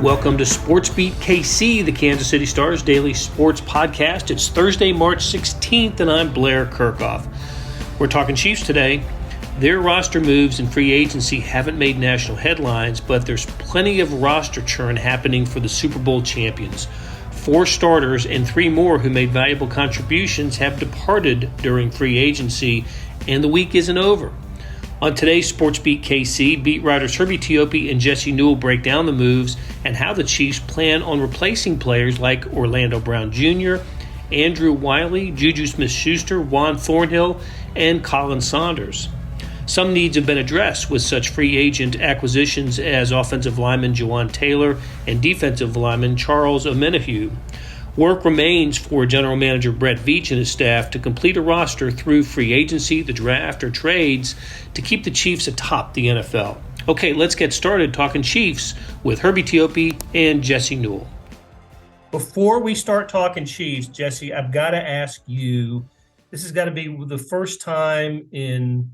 Welcome to SportsBeat KC, the Kansas City Star's daily sports podcast. It's Thursday, March 16th, and I'm Blair Kirchhoff. We're talking Chiefs today. Their roster moves and free agency haven't made national headlines, but there's plenty of roster churn happening for the Super Bowl champions. 4 starters and 3 more who made valuable contributions have departed during free agency, and the week isn't over. On today's SportsBeat KC, beat writers Herbie, Teope, and Jesse Newell break down the moves and how the Chiefs plan on replacing players like Orlando Brown Jr., Andrew Wylie, JuJu Smith-Schuster, Juan Thornhill, and Khalen Saunders. Some needs have been addressed with such free agent acquisitions as offensive lineman Jawaan Taylor and defensive lineman Charles Omenihu. Work remains for General Manager Brett Veach and his staff to complete a roster through free agency, the draft, or trades to keep the Chiefs atop the NFL. Okay, let's get started talking Chiefs with Herbie, Teope, and Jesse Newell. Before we start talking Chiefs, Jesse, I've got to ask you, this has got to be the first time in,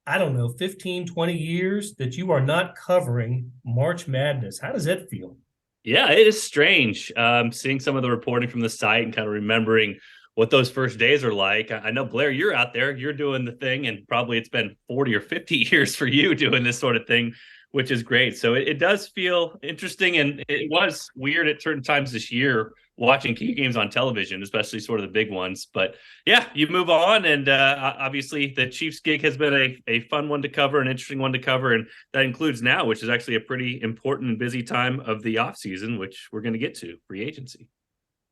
15, 20 years that you are not covering March Madness. How does that feel? Yeah, it is strange seeing some of the reporting from the site and kind of remembering what those first days are like. I know, Blair, you're out there, you're doing the thing, and probably it's been 40 or 50 years for you doing this sort of thing, which is great. So it does feel interesting, and it was weird at certain times this year watching key games on television, especially sort of the big ones. But yeah, you move on, and obviously the Chiefs gig has been a fun one to cover, an interesting one to cover, and that includes now, which is actually a pretty important and busy time of the offseason, which we're going to get to, free agency.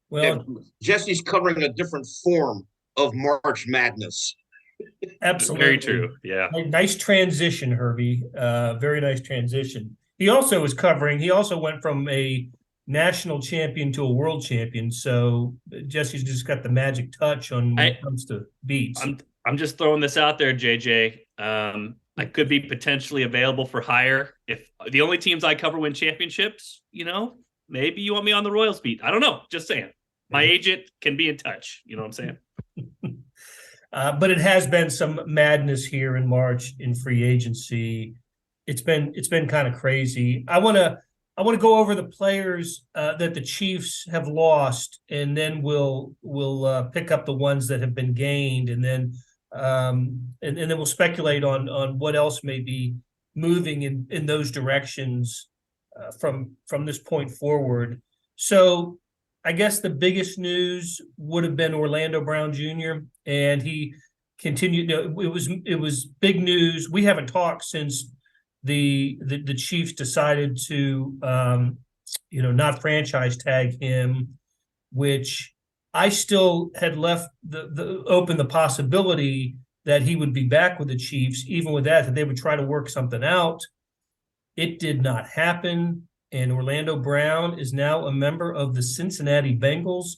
Well, Jesse's covering a different form of March Madness. Absolutely. Very true, yeah. Nice transition, Herbie. Very nice transition. He also went from a national champion to a world champion. So Jesse's just got the magic touch on when it comes to beats. I'm just throwing this out there, JJ. I could be potentially available for hire if the only teams I cover win championships. Maybe you want me on the Royals beat. I don't know. Just saying. My agent can be in touch. You know what I'm saying? But it has been some madness here in March in free agency. It's been kind of crazy. I want to go over the players that the Chiefs have lost, and then we'll pick up the ones that have been gained, and then we'll speculate on what else may be moving in those directions from this point forward. So I guess the biggest news would have been Orlando Brown Jr., and he continued. It was big news. We haven't talked since the Chiefs decided to not franchise tag him, which I still had left the possibility that he would be back with the Chiefs. Even with that they would try to work something out. It did not happen, and Orlando Brown is now a member of the Cincinnati Bengals.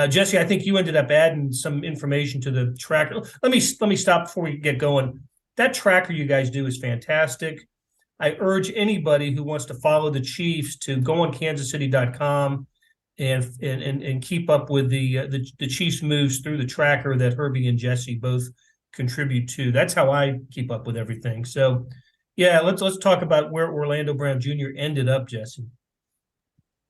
Jesse, I think you ended up adding some information to the tracker. Let me stop before we get going. That tracker you guys do is fantastic. I urge anybody who wants to follow the Chiefs to go on kansascity.com and keep up with the Chiefs moves through the tracker that Herbie and Jesse both contribute to. That's how I keep up with everything. So, yeah, let's talk about where Orlando Brown Jr. ended up, Jesse.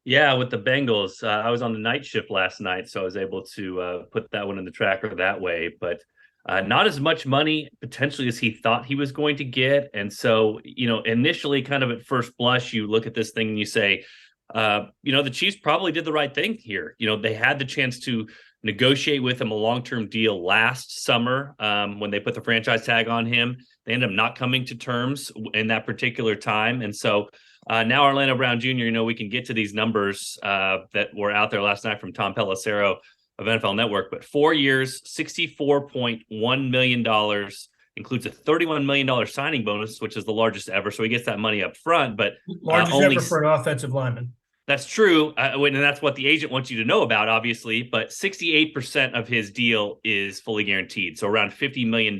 Yeah, with the Bengals, I was on the night shift last night, so I was able to put that one in the tracker that way. But not as much money potentially as he thought he was going to get. And so, initially kind of at first blush, you look at this thing and you say, the Chiefs probably did the right thing here. They had the chance to negotiate with him a long-term deal last summer when they put the franchise tag on him. They ended up not coming to terms in that particular time. And so now Orlando Brown Jr., we can get to these numbers that were out there last night from Tom Pelissero of NFL Network, but 4 years, $64.1 million, includes a $31 million signing bonus, which is the largest ever. So he gets that money up front, but largest ever for an offensive lineman. That's true. And that's what the agent wants you to know about, obviously, but 68% of his deal is fully guaranteed. So around $50 million,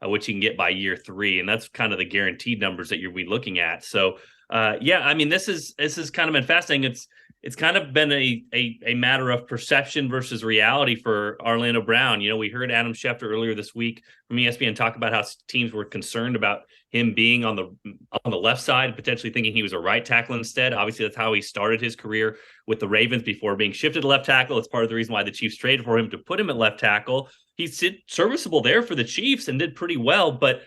which you can get by year 3. And that's kind of the guaranteed numbers that you're looking at. So this is kind of been fascinating. it's kind of been a matter of perception versus reality for Orlando Brown. We heard Adam Schefter earlier this week from ESPN talk about how teams were concerned about him being on the left side, potentially thinking he was a right tackle instead. Obviously, that's how he started his career with the Ravens before being shifted to left tackle. It's part of the reason why the Chiefs traded for him to put him at left tackle. He's serviceable there for the Chiefs and did pretty well, but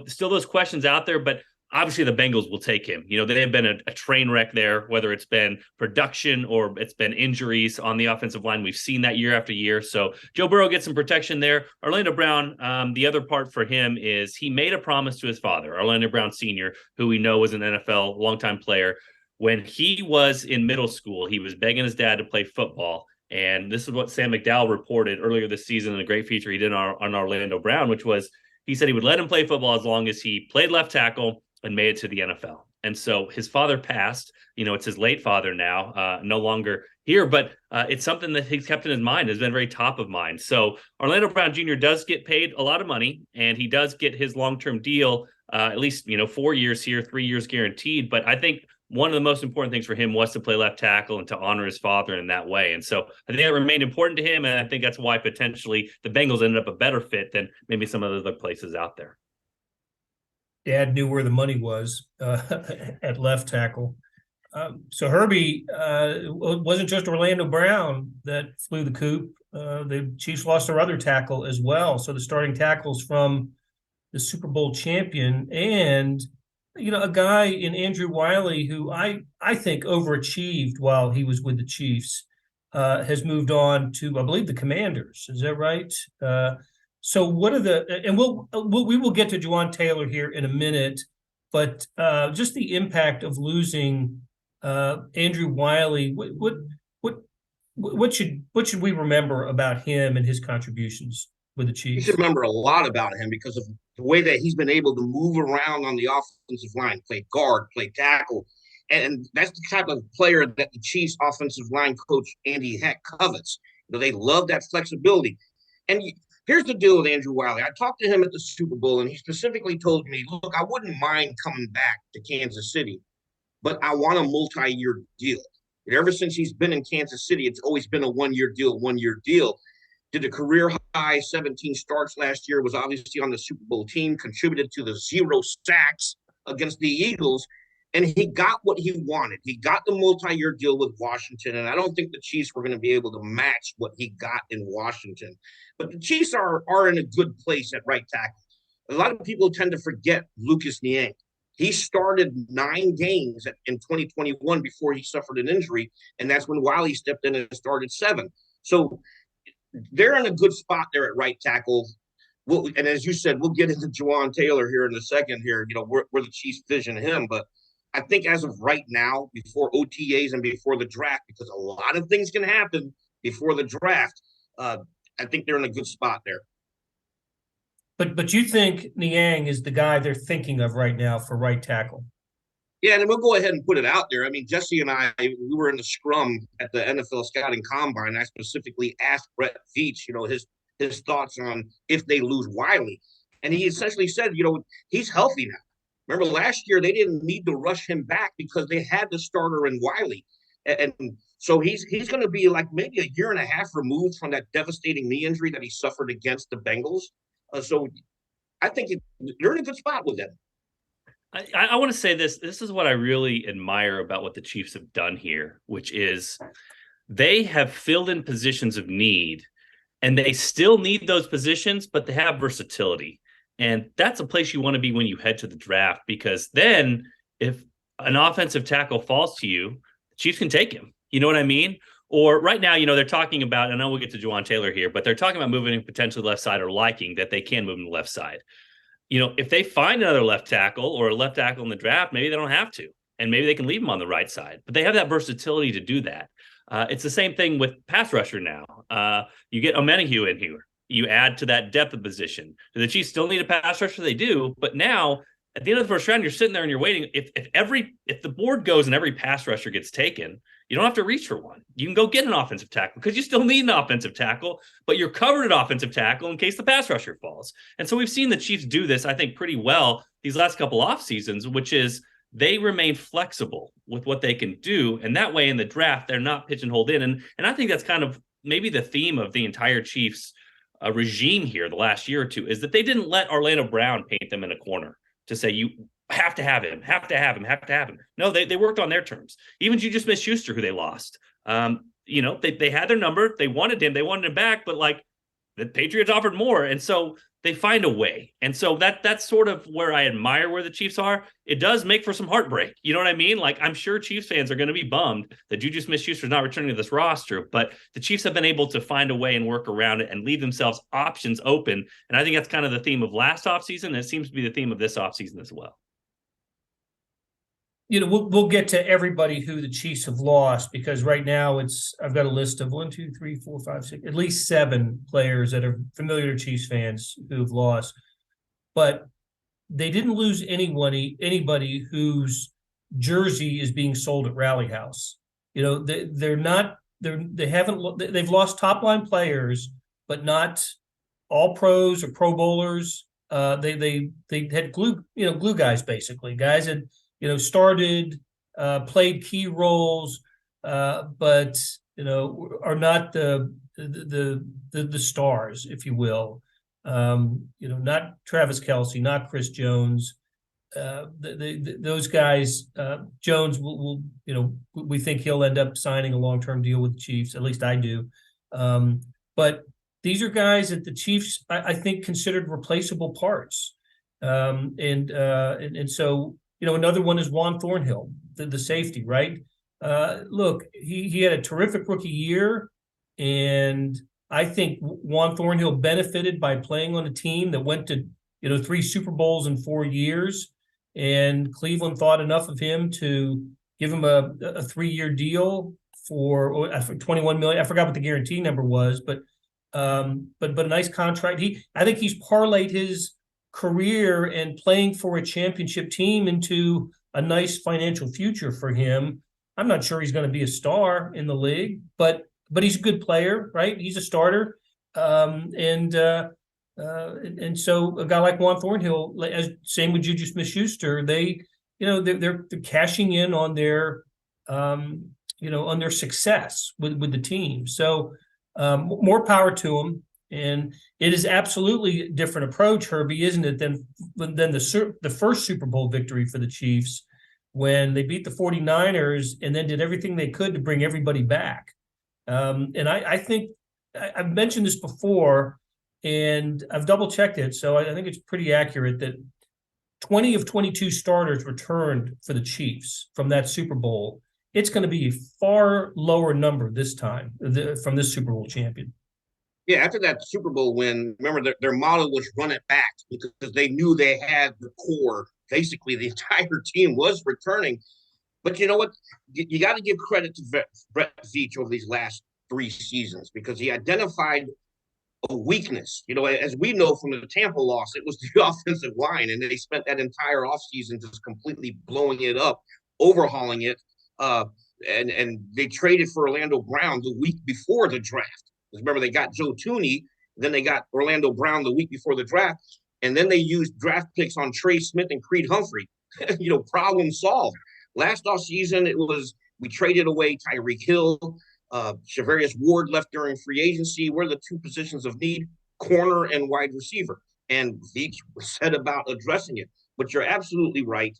still those questions out there. But obviously, the Bengals will take him. They have been a train wreck there, whether it's been production or it's been injuries on the offensive line. We've seen that year after year. So Joe Burrow gets some protection there. Orlando Brown, the other part for him is he made a promise to his father, Orlando Brown Sr., who we know was an NFL longtime player. When he was in middle school, he was begging his dad to play football. And this is what Sam McDowell reported earlier this season in a great feature he did on Orlando Brown, which was he said he would let him play football as long as he played left tackle and made it to the NFL. And so his father passed, it's his late father now, no longer here, but it's something that he's kept in his mind, has been very top of mind. So Orlando Brown Jr. does get paid a lot of money, and he does get his long-term deal, at least, 4 years here, 3 years guaranteed. But I think one of the most important things for him was to play left tackle and to honor his father in that way. And so I think that remained important to him. And I think that's why potentially the Bengals ended up a better fit than maybe some of the other places out there. Dad knew where the money was at left tackle. So Herbie, it wasn't just Orlando Brown that flew the coop. The Chiefs lost their other tackle as well. So the starting tackles from the Super Bowl champion and, a guy in Andrew Wylie who I think overachieved while he was with the Chiefs, has moved on to, I believe, the Commanders. Is that right? So what are and we will get to Jawaan Taylor here in a minute, but just the impact of losing Andrew Wylie, what should we remember about him and his contributions with the Chiefs? You should remember a lot about him because of the way that he's been able to move around on the offensive line, play guard, play tackle. And that's the type of player that the Chiefs offensive line coach Andy Heck covets. They love that flexibility. And here's the deal with Andrew Wylie. I talked to him at the Super Bowl, and he specifically told me, look, I wouldn't mind coming back to Kansas City, but I want a multi-year deal. And ever since he's been in Kansas City, it's always been a one-year deal. Did a career high 17 starts last year, was obviously on the Super Bowl team, contributed to the 0 sacks against the Eagles, and he got what he wanted. He got the multi-year deal with Washington, and I don't think the Chiefs were going to be able to match what he got in Washington. But the Chiefs are in a good place at right tackle. A lot of people tend to forget Lucas Niang. He started 9 games in 2021 before he suffered an injury, and that's when Wylie stepped in and started 7. So they're in a good spot there at right tackle. And as you said, we'll get into Jawaan Taylor here in a second here, where the Chiefs vision him. But I think as of right now, before OTAs and before the draft, because a lot of things can happen before the draft, I think they're in a good spot there. But you think Niang is the guy they're thinking of right now for right tackle? Yeah, and we'll go ahead and put it out there. I mean, Jesse and I, we were in the scrum at the NFL Scouting Combine. I specifically asked Brett Veach, his thoughts on if they lose Wylie. And he essentially said, he's healthy now. Remember last year, they didn't need to rush him back because they had the starter in Wylie. And so he's going to be like maybe a year and a half removed from that devastating knee injury that he suffered against the Bengals. So I think they're in a good spot with them. I want to say this. This is what I really admire about what the Chiefs have done here, which is they have filled in positions of need, and they still need those positions, but they have versatility. And that's a place you want to be when you head to the draft, because then if an offensive tackle falls to you, the Chiefs can take him. You know what I mean? Or right now, they're talking about, I know we'll get to Jawaan Taylor here, but they're talking about moving him potentially left side or liking that they can move him to left side. If they find another left tackle or a left tackle in the draft, maybe they don't have to, and maybe they can leave him on the right side, but they have that versatility to do that. It's the same thing with pass rusher now. You get Omenihu in here. You add to that depth of position. Do the Chiefs still need a pass rusher? They do, but now at the end of the first round, you're sitting there and you're waiting. If the board goes and every pass rusher gets taken, you don't have to reach for one. You can go get an offensive tackle because you still need an offensive tackle, but you're covered at offensive tackle in case the pass rusher falls. And so we've seen the Chiefs do this, I think, pretty well these last couple off seasons, which is they remain flexible with what they can do. And that way in the draft, they're not pigeonholed in. And I think that's kind of maybe the theme of the entire Chiefs regime here the last year or two, is that they didn't let Orlando Brown paint them in a corner to say, you have to have him, have to have him, have to have him. No, they worked on their terms. Even JuJu Smith-Schuster, who they lost, they had their number. They wanted him back, but like the Patriots offered more. And so they find a way. And so that's sort of where I admire where the Chiefs are. It does make for some heartbreak. You know what I mean? Like, I'm sure Chiefs fans are going to be bummed that JuJu Smith-Schuster is not returning to this roster, but the Chiefs have been able to find a way and work around it and leave themselves options open. And I think that's kind of the theme of last offseason. And it seems to be the theme of this offseason as well. We'll get to everybody who the Chiefs have lost, because right now I've got a list of 1, 2, 3, 4, 5, 6, at least 7 players that are familiar to Chiefs fans who have lost. But they didn't lose anybody whose jersey is being sold at Rally House. They've lost top line players, but not all pros or pro bowlers. They had glue guys, basically guys that started, played key roles, but are not the stars, if you will. Not Travis Kelce, not Chris Jones. Those guys, Jones will we think he'll end up signing a long-term deal with the Chiefs. At least I do. But these are guys that the Chiefs, I think, considered replaceable parts. And so. Another one is Juan Thornhill, the safety, right? Look, he had a terrific rookie year, and I think Juan Thornhill benefited by playing on a team that went to 3 Super Bowls in 4 years, and Cleveland thought enough of him to give him a 3-year deal for $21 million. I forgot what the guarantee number was, but a nice contract. I think he's parlayed his career and playing for a championship team into a nice financial future for him. I'm not sure he's going to be a star in the league, but he's a good player, right? He's a starter. And so a guy like Juan Thornhill, same with JuJu Smith-Schuster, they're cashing in on their on their success with the team. So more power to them. And it is absolutely a different approach, Herbie, isn't it, than the first Super Bowl victory for the Chiefs, when they beat the 49ers and then did everything they could to bring everybody back. And I think I've mentioned this before, and I've double-checked it, so I think it's pretty accurate that 20 of 22 starters returned for the Chiefs from that Super Bowl. It's going to be a far lower number this time from this Super Bowl champion. Yeah, after that Super Bowl win, remember their motto was "run it back," because they knew they had the core. Basically, the entire team was returning. But you know what? You got to give credit to Brett Veach over these last 3 seasons, because he identified a weakness. As we know from the Tampa loss, it was the offensive line, and they spent that entire offseason just completely blowing it up, overhauling it. And they traded for Orlando Brown the week before the draft. Remember, they got Joe Thuney, then they got Orlando Brown the week before the draft, and then they used draft picks on Trey Smith and Creed Humphrey. Problem solved. Last offseason, we traded away Tyreek Hill, Shavarius Ward left during free agency. What are the 2 positions of need? Corner and wide receiver. And Veach said about addressing it. But you're absolutely right.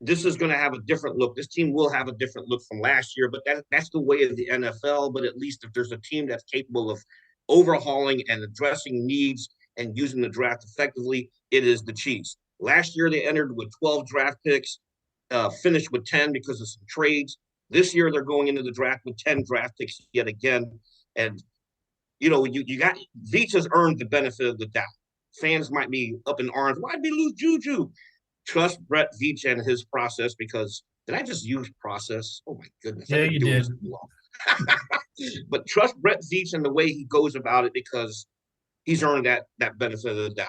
This is going to have a different look. This team will have a different look from last year, but that's the way of the NFL. But at least if there's a team that's capable of overhauling and addressing needs and using the draft effectively, it is the Chiefs. Last year, they entered with 12 draft picks, finished with 10 because of some trades. This year, they're going into the draft with 10 draft picks yet again. And, you got Veach has earned the benefit of the doubt. Fans might be up in arms. Why did we lose JuJu? Trust Brett Veach and his process, because did I just use process? Oh my goodness. Yeah, you did. But trust Brett Veach and the way he goes about it, because he's earned that benefit of the doubt.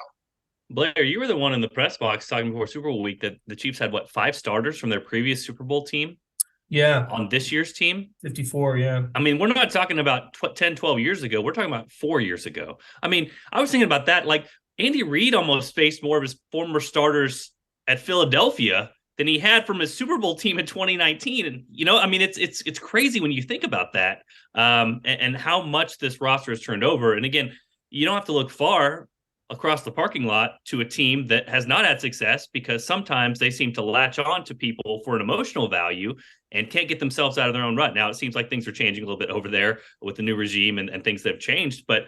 Blair, you were the one in the press box talking before Super Bowl week that the Chiefs had 5 starters from their previous Super Bowl team? Yeah. On this year's team? 54, yeah. I mean, we're not talking about 10, 12 years ago. We're talking about 4 years ago. I mean, I was thinking about that. Like, Andy Reid almost faced more of his former starters at Philadelphia than he had from his Super Bowl team in 2019. And, I mean, it's crazy when you think about that, and how much this roster has turned over. And again, you don't have to look far across the parking lot to a team that has not had success, because sometimes they seem to latch on to people for an emotional value and can't get themselves out of their own rut. Now, it seems like things are changing a little bit over there with the new regime and things that have changed, but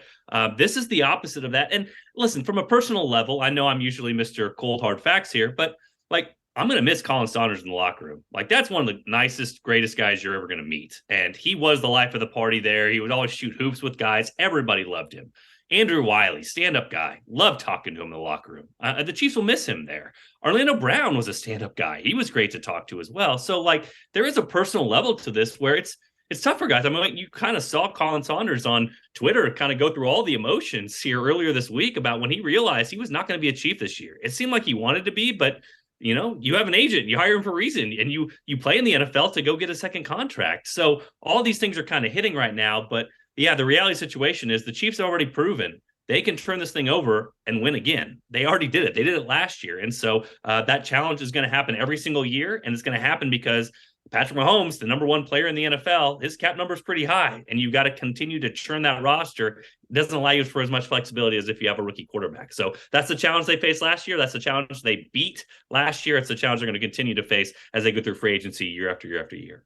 this is the opposite of that. And listen, from a personal level, I know I'm usually Mr. Cold Hard Facts here, but like, I'm going to miss Khalen Saunders in the locker room. Like, that's one of the nicest, greatest guys you're ever going to meet. And he was the life of the party there. He would always shoot hoops with guys. Everybody loved him. Andrew Wylie, stand-up guy. Loved talking to him in the locker room. The Chiefs will miss him there. Orlando Brown was a stand-up guy. He was great to talk to as well. So, like, there is a personal level to this where it's tough for guys. I mean, like, you kind of saw Khalen Saunders on Twitter kind of go through all the emotions here earlier this week about when he realized he was not going to be a Chief this year. It seemed like he wanted to be, but you have an agent, you hire him for a reason, and you play in the NFL to go get a second contract. So all these things are kind of hitting right now. But yeah, the reality situation is the Chiefs have already proven they can turn this thing over and win again. They already did it. They did it last year. And so that challenge is going to happen every single year. And it's going to happen because Patrick Mahomes, the number one player in the NFL, his cap number is pretty high, and you've got to continue to churn that roster. It doesn't allow you for as much flexibility as if you have a rookie quarterback. So that's the challenge they faced last year. That's the challenge they beat last year. It's the challenge they're going to continue to face as they go through free agency year after year after year.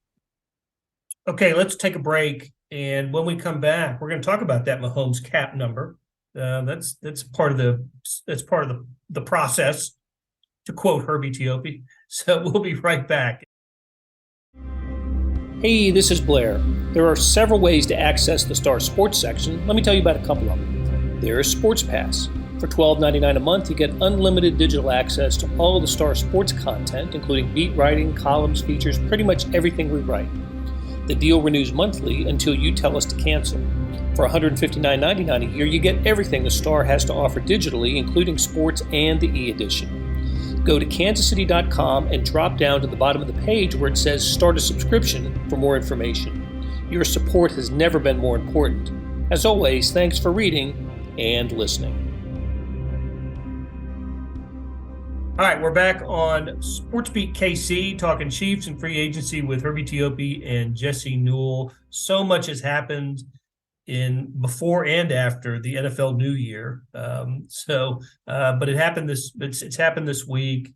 Okay, let's take a break. And when we come back, we're going to talk about that Mahomes cap number. That's part of the process, to quote Herbie Teope. So we'll be right back. Hey, this is Blair. There are several ways to access the Star Sports section. Let me tell you about a couple of them. There's Sports Pass. For $12.99 a month, you get unlimited digital access to all the Star Sports content, including beat writing, columns, features, pretty much everything we write. The deal renews monthly until you tell us to cancel. For $159.99 a year, you get everything the Star has to offer digitally, including sports and the e-edition. Go to kansascity.com and drop down to the bottom of the page where it says Start a Subscription for more information. Your support has never been more important. As always, thanks for reading and listening. All right, we're back on SportsBeat KC, talking Chiefs and free agency with Herbie Teope and Jesse Newell. So much has happened in before and after the NFL New Year. But it happened it's happened this week.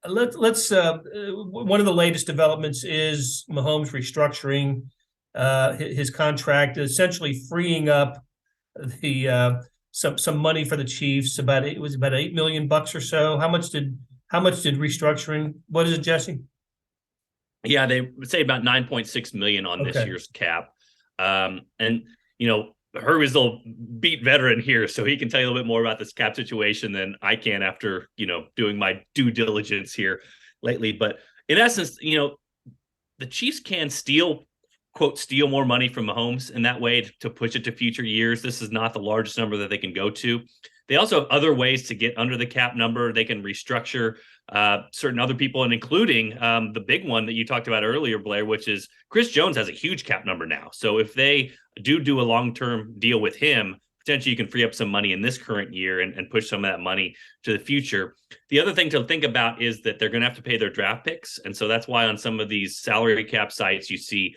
Let's one of the latest developments is Mahomes restructuring his contract, essentially freeing up the some money for the Chiefs. It was about $8 million or so. How much did restructuring? What is it, Jesse? Yeah, they would say about $9.6 million on this year's cap. And Herbie's a little beat veteran here, so he can tell you a little bit more about this cap situation than I can after, doing my due diligence here lately. But in essence, the Chiefs can steal more money from Mahomes in that way to push it to future years. This is not the largest number that they can go to. They also have other ways to get under the cap number. They can restructure certain other people, and including the big one that you talked about earlier, Blair, which is Chris Jones has a huge cap number now. So if they do a long-term deal with him, potentially you can free up some money in this current year and push some of that money to the future. The other thing to think about is that they're going to have to pay their draft picks. And so that's why on some of these salary cap sites, you see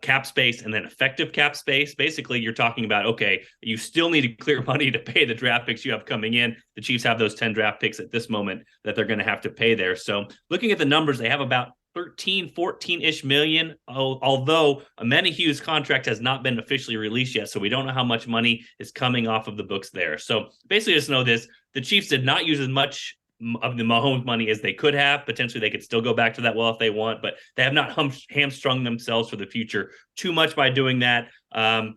cap space and then effective cap space. Basically, you're talking about, okay, you still need to clear money to pay the draft picks you have coming in. The Chiefs have those 10 draft picks at this moment that they're going to have to pay there. So looking at the numbers, they have about 14-ish million, although Omenihu's contract has not been officially released yet, so we don't know how much money is coming off of the books there. So basically, just know this: the Chiefs did not use as much of the Mahomes money as they could have. Potentially, they could still go back to that well if they want, but they have not hamstrung themselves for the future too much by doing that.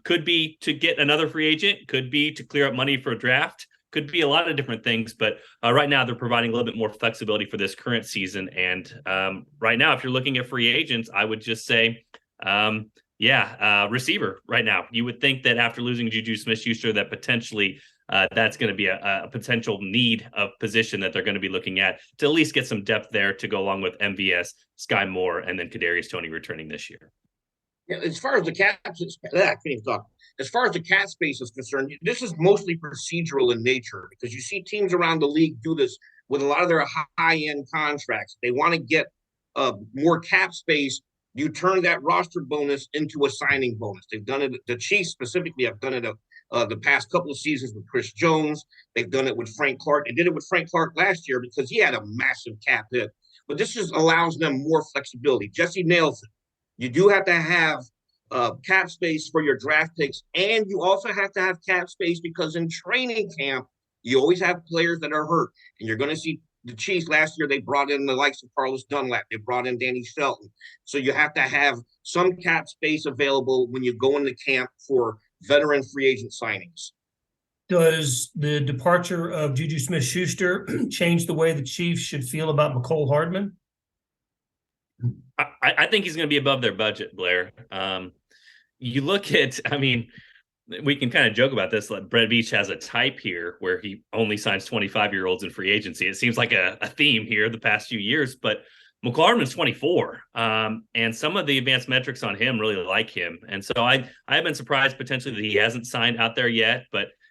Could be to get another free agent, could be to clear up money for a draft, could be a lot of different things, but right now they're providing a little bit more flexibility for this current season. And right now, if you're looking at free agents, I would just say, receiver right now. You would think that after losing JuJu Smith-Schuster, that potentially that's going to be a potential need of position that they're going to be looking at to least get some depth there to go along with MVS, Sky Moore, and then Kadarius Toney returning this year. Yeah, as far as the cap, I can't even talk. As far as the cap space is concerned, this is mostly procedural in nature because you see teams around the league do this with a lot of their high-end contracts. They want to get more cap space. You turn that roster bonus into a signing bonus. They've done it. The Chiefs specifically have done it the past couple of seasons with Chris Jones. They've done it with Frank Clark. They did it with Frank Clark last year because he had a massive cap hit. But this just allows them more flexibility. Jesse nails it. You do have to have cap space for your draft picks, and you also have to have cap space because in training camp, you always have players that are hurt. And you're going to see the Chiefs last year, they brought in the likes of Carlos Dunlap. They brought in Danny Shelton. So you have to have some cap space available when you go into camp for veteran free agent signings. Does the departure of JuJu Smith-Schuster change the way the Chiefs should feel about McCole Hardman? I think he's going to be above their budget, Blair. You look at, I mean, we can kind of joke about this. Like Brett Veach has a type here where he only signs 25-year-olds in free agency. It seems like a theme here the past few years, but McCole Hardman's 24. And some of the advanced metrics on him really like him. And so I have been surprised potentially that he hasn't signed out there yet,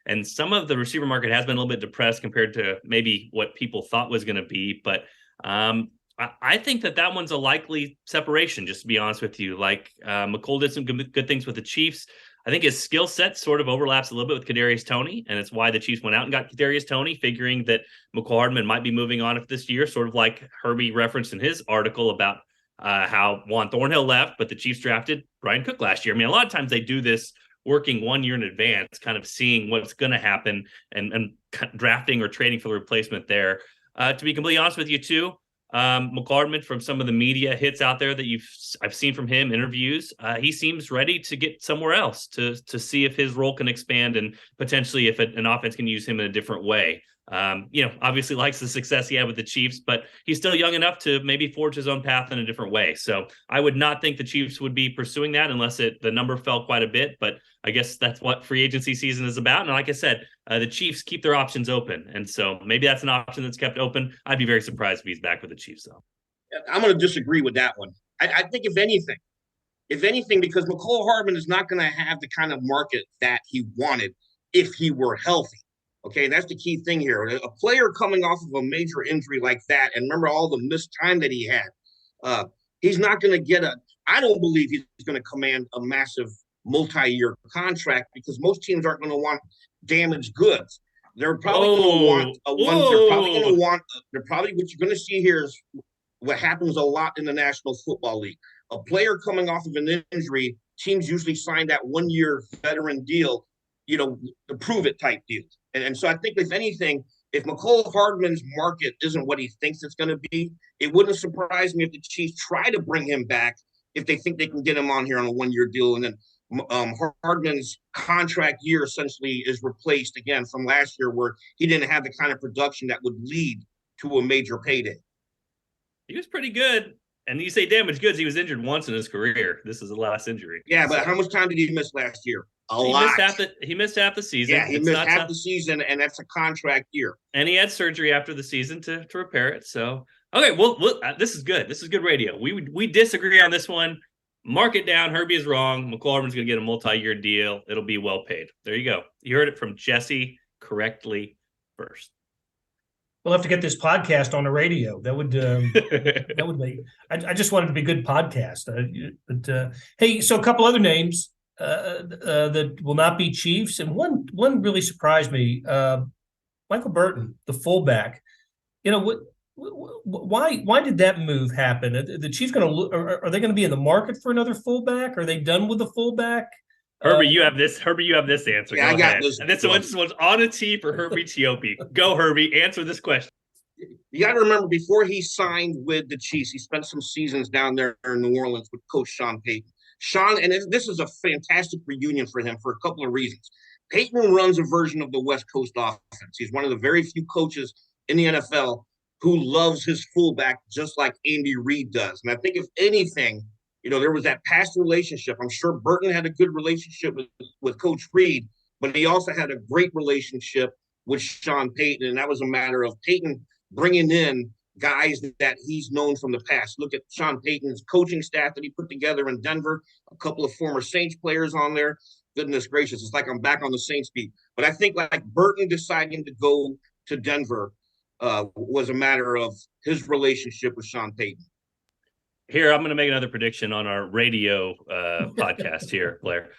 and some of the receiver market has been a little bit depressed compared to maybe what people thought was going to be. But I think that one's a likely separation, just to be honest with you. Like McCole did some good things with the Chiefs. I think his skill set sort of overlaps a little bit with Kadarius Toney, and it's why the Chiefs went out and got Kadarius Toney, figuring that McCole Hardman might be moving on this year, sort of like Herbie referenced in his article about how Juan Thornhill left, but the Chiefs drafted Brian Cook last year. I mean, a lot of times they do this working 1 year in advance, kind of seeing what's going to happen and drafting or trading for the replacement there. To be completely honest with you, too, McCole Hardman, from some of the media hits out there that I've seen from him, interviews, he seems ready to get somewhere else to see if his role can expand and potentially if an offense can use him in a different way. Obviously likes the success he had with the Chiefs, but he's still young enough to maybe forge his own path in a different way. So I would not think the Chiefs would be pursuing that unless the number fell quite a bit, but I guess that's what free agency season is about. And like I said, the Chiefs keep their options open. And so maybe that's an option that's kept open. I'd be very surprised if he's back with the Chiefs, though. I'm going to disagree with that one. I think if anything, because McCole Hardman is not going to have the kind of market that he wanted if he were healthy. Okay, that's the key thing here. A player coming off of a major injury like that, and remember all the missed time that he had, he's not going to get I don't believe he's going to command a massive multi-year contract because most teams aren't going to want damaged goods. They're probably going to want they're probably what you're going to see here is what happens a lot in the National Football League. A player coming off of an injury, teams usually sign that 1 year veteran deal, the prove it type deal. And so I think, if anything, if McCole Hardman's market isn't what he thinks it's going to be, it wouldn't surprise me if the Chiefs try to bring him back if they think they can get him on here on a 1 year deal. And then Hardman's contract year essentially is replaced again from last year where he didn't have the kind of production that would lead to a major payday. He was pretty good. And you say damaged goods, he was injured once in his career. This is the last injury. Yeah, but how much time did he miss last year? He missed half the season. Yeah, he missed half the season, and that's a contract year. And he had surgery after the season to repair it. So, okay, well, this is good. This is good radio. We disagree on this one. Mark it down. Herbie is wrong. McCole Hardman's going to get a multi-year deal. It'll be well paid. There you go. You heard it from Jesse correctly first. We'll have to get this podcast on the radio. That would be. I just wanted it to be a good podcast. Hey, so a couple other names that will not be Chiefs, and one really surprised me. Michael Burton, the fullback. Why did that move happen? Are the Chiefs going to? Are they going to be in the market for another fullback? Are they done with the fullback? Herbie, you have this. Herbie, you have this answer. Yeah, I got this. And this one's on a tee for Herbie Teope. Go, Herbie. Answer this question. You got to remember, before he signed with the Chiefs, he spent some seasons down there in New Orleans with Coach Sean Payton. And this is a fantastic reunion for him for a couple of reasons. Payton runs a version of the West Coast offense. He's one of the very few coaches in the NFL who loves his fullback just like Andy Reid does. And I think, if anything, there was that past relationship. I'm sure Burton had a good relationship with Coach Reid, but he also had a great relationship with Sean Payton. And that was a matter of Payton bringing in guys that he's known from the past. Look at Sean Payton's coaching staff that he put together in Denver, a couple of former Saints players on there. Goodness gracious, it's like I'm back on the Saints beat. But I think like Burton deciding to go to Denver was a matter of his relationship with Sean Payton. Here, I'm going to make another prediction on our radio podcast here, Blair.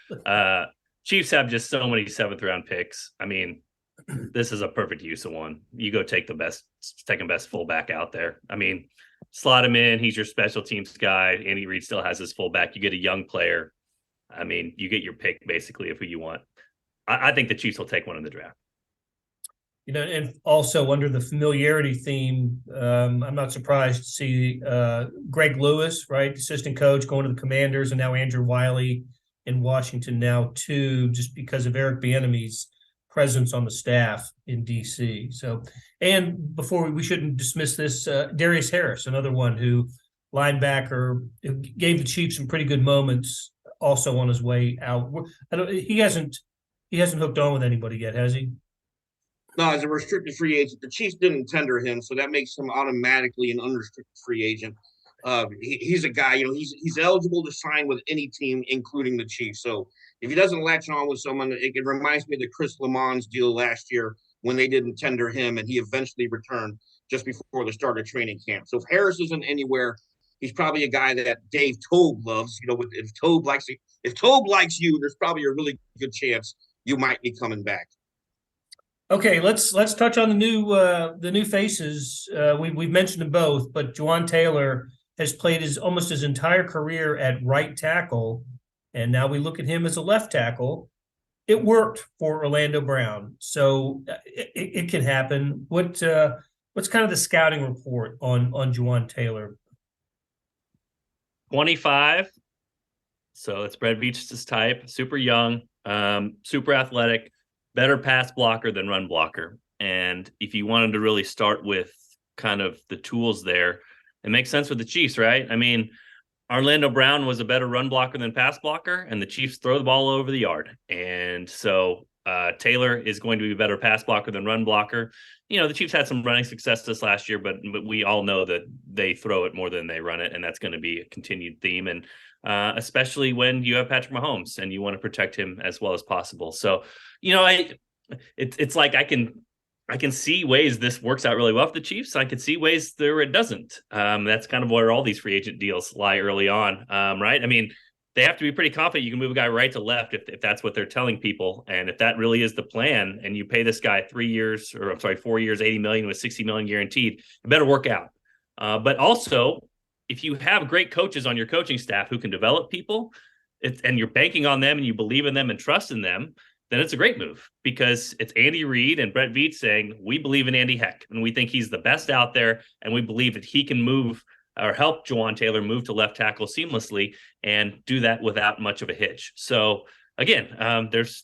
Chiefs have just so many 7th-round picks. I mean, this is a perfect use of one. You go take the second best fullback out there. I mean, slot him in. He's your special teams guy. Andy Reid still has his fullback. You get a young player. I mean, you get your pick basically of who you want. I think the Chiefs will take one in the draft. And also under the familiarity theme, I'm not surprised to see Greg Lewis, right, assistant coach, going to the Commanders, and now Andrew Wylie in Washington now too, just because of Eric Bieniemy's presence on the staff in D.C. So, and before we shouldn't dismiss this, Darius Harris, another one who linebacker, gave the Chiefs some pretty good moments, also on his way out. He hasn't hooked on with anybody yet, has he? No, as a restricted free agent, the Chiefs didn't tender him, so that makes him automatically an unrestricted free agent. He's a guy, he's eligible to sign with any team, including the Chiefs. So if he doesn't latch on with someone, it reminds me of the Chris Lamont's deal last year when they didn't tender him, and he eventually returned just before the start of training camp. So if Harris isn't anywhere, he's probably a guy that Dave Tobe loves. If Tobe likes you, there's probably a really good chance you might be coming back. Okay, let's touch on the new faces. We've mentioned them both, but Jawaan Taylor has played almost his entire career at right tackle, and now we look at him as a left tackle. It worked for Orlando Brown, so it can happen. What's kind of the scouting report on Jawaan Taylor? 25, so it's Brett Veach's type. Super young, super athletic. Better pass blocker than run blocker. And if you wanted to really start with kind of the tools there, it makes sense with the Chiefs, right? I mean, Orlando Brown was a better run blocker than pass blocker, and the Chiefs throw the ball all over the yard. And so Taylor is going to be a better pass blocker than run blocker. The Chiefs had some running success this last year, but we all know that they throw it more than they run it, and that's going to be a continued theme. And especially when you have Patrick Mahomes and you want to protect him as well as possible. So, it's like I can see ways this works out really well for the Chiefs. I could see ways there it doesn't. That's kind of where all these free agent deals lie early on, right? I mean, they have to be pretty confident you can move a guy right to left if that's what they're telling people. And if that really is the plan, and you pay this guy 4 years, $80 million with $60 million guaranteed, it better work out. But also, if you have great coaches on your coaching staff who can develop people, and you're banking on them and you believe in them and trust in them, then it's a great move, because it's Andy Reid and Brett Veach saying, we believe in Andy Heck and we think he's the best out there, and we believe that he can move or help Jawaan Taylor move to left tackle seamlessly and do that without much of a hitch. So again, there's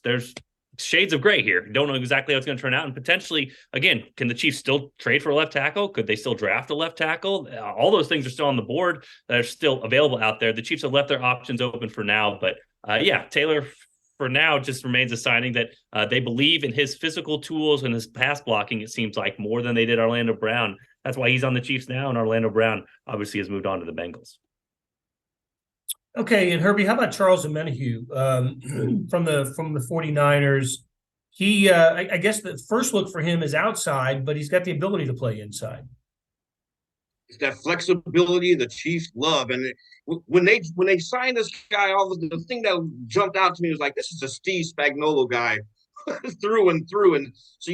shades of gray here. Don't know exactly how it's going to turn out. And potentially, again, can the Chiefs still trade for a left tackle? Could they still draft a left tackle? All those things are still on the board that are still available out there. The Chiefs have left their options open for now, but Taylor for now just remains a signing that they believe in his physical tools and his pass blocking, it seems like, more than they did Orlando Brown. That's why he's on the Chiefs now, and Orlando Brown obviously has moved on to the Bengals. Okay, and Herbie, how about Charles Omenihu from the 49ers? He, I guess the first look for him is outside, but he's got the ability to play inside. It's that flexibility the Chiefs love. And when they signed this guy, the thing that jumped out to me was like, this is a Steve Spagnuolo guy through and through. And so,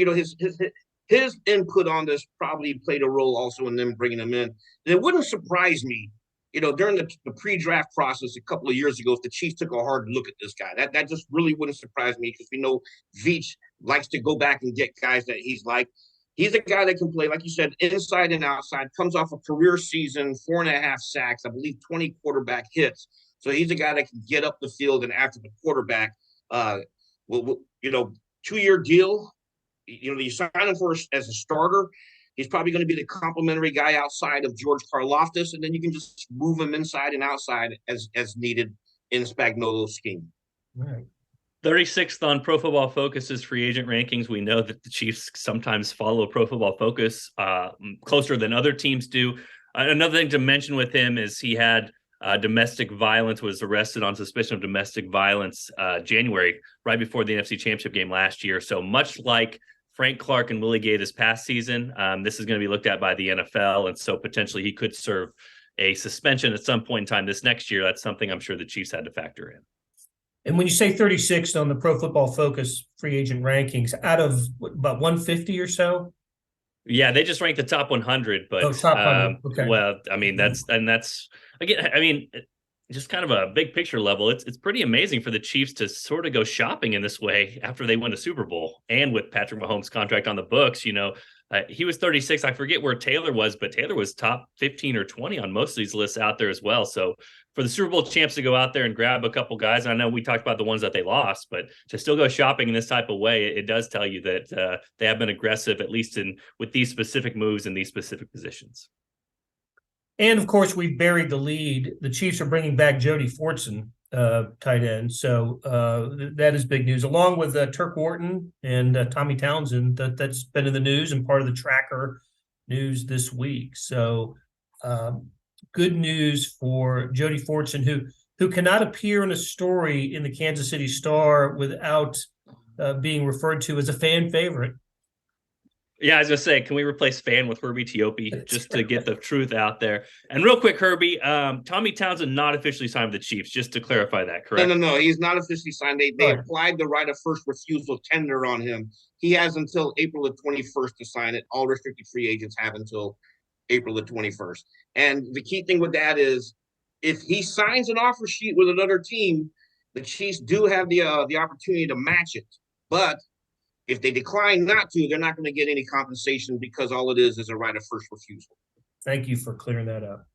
his input on this probably played a role also in them bringing him in. And it wouldn't surprise me, during the pre-draft process a couple of years ago, if the Chiefs took a hard look at this guy. That just really wouldn't surprise me, because we know Veach likes to go back and get guys that he's like. He's a guy that can play, like you said, inside and outside, comes off a career season, 4.5 sacks, I believe 20 quarterback hits. So he's a guy that can get up the field and after the quarterback. 2-year deal. You sign him as a starter. He's probably going to be the complimentary guy outside of George Karlaftis, and then you can just move him inside and outside as needed in Spagnuolo's scheme. Right. 36th on Pro Football Focus's free agent rankings. We know that the Chiefs sometimes follow Pro Football Focus closer than other teams do. Another thing to mention with him is he had domestic violence, was arrested on suspicion of domestic violence January, right before the NFC Championship game last year. So much like Frank Clark and Willie Gay this past season. This is going to be looked at by the NFL, and so potentially he could serve a suspension at some point in time this next year. That's something I'm sure the Chiefs had to factor in. And when you say 36th on the Pro Football Focus free agent rankings, out of about 150 or so? Yeah, they just ranked the top 100, but top 100. Okay. Well, I mean, that's again, I mean, just kind of a big picture level. It's pretty amazing for the Chiefs to sort of go shopping in this way after they win a Super Bowl, and with Patrick Mahomes' contract on the books. He was 36. I forget where Taylor was, but Taylor was top 15 or 20 on most of these lists out there as well. So for the Super Bowl champs to go out there and grab a couple guys, and I know we talked about the ones that they lost, but to still go shopping in this type of way, it does tell you that they have been aggressive, at least with these specific moves in these specific positions. And of course, we've buried the lead. The Chiefs are bringing back Jody Fortson, tight end. So that is big news, along with Turk Wharton and Tommy Townsend. That's been in the news and part of the tracker news this week. So good news for Jody Fortson, who cannot appear in a story in the Kansas City Star without being referred to as a fan favorite. Yeah, I was going to say, can we replace fan with Herbie Teope just to get the truth out there? And real quick, Herbie, Tommy Townsend not officially signed with the Chiefs, just to clarify that, correct? No. He's not officially signed. They applied the right of first refusal tender on him. He has until April the 21st to sign it. All restricted free agents have until April the 21st. And the key thing with that is if he signs an offer sheet with another team, the Chiefs do have the opportunity to match it. But if they decline not to, they're not going to get any compensation because all it is a right of first refusal. Thank you for clearing that up.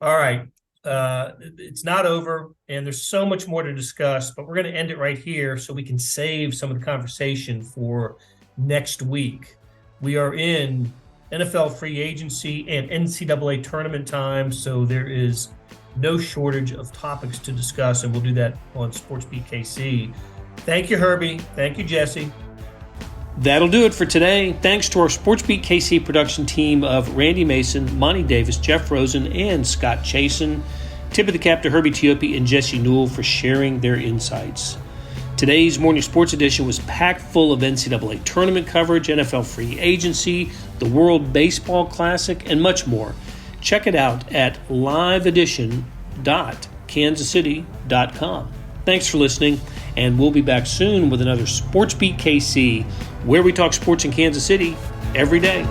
All right. It's not over, and there's so much more to discuss, but we're going to end it right here so we can save some of the conversation for next week. We are in NFL free agency and NCAA tournament time, so there is no shortage of topics to discuss, and we'll do that on SportsBeat KC. Thank you, Herbie. Thank you, Jesse. That'll do it for today. Thanks to our SportsBeat KC production team of Randy Mason, Monty Davis, Jeff Rosen, and Scott Chasen. Tip of the cap to Herbie Teope and Jesse Newell for sharing their insights. Today's Morning Sports Edition was packed full of NCAA tournament coverage, NFL free agency, the World Baseball Classic, and much more. Check it out at liveedition.kansascity.com. Thanks for listening, and we'll be back soon with another SportsBeat KC, where we talk sports in Kansas City every day.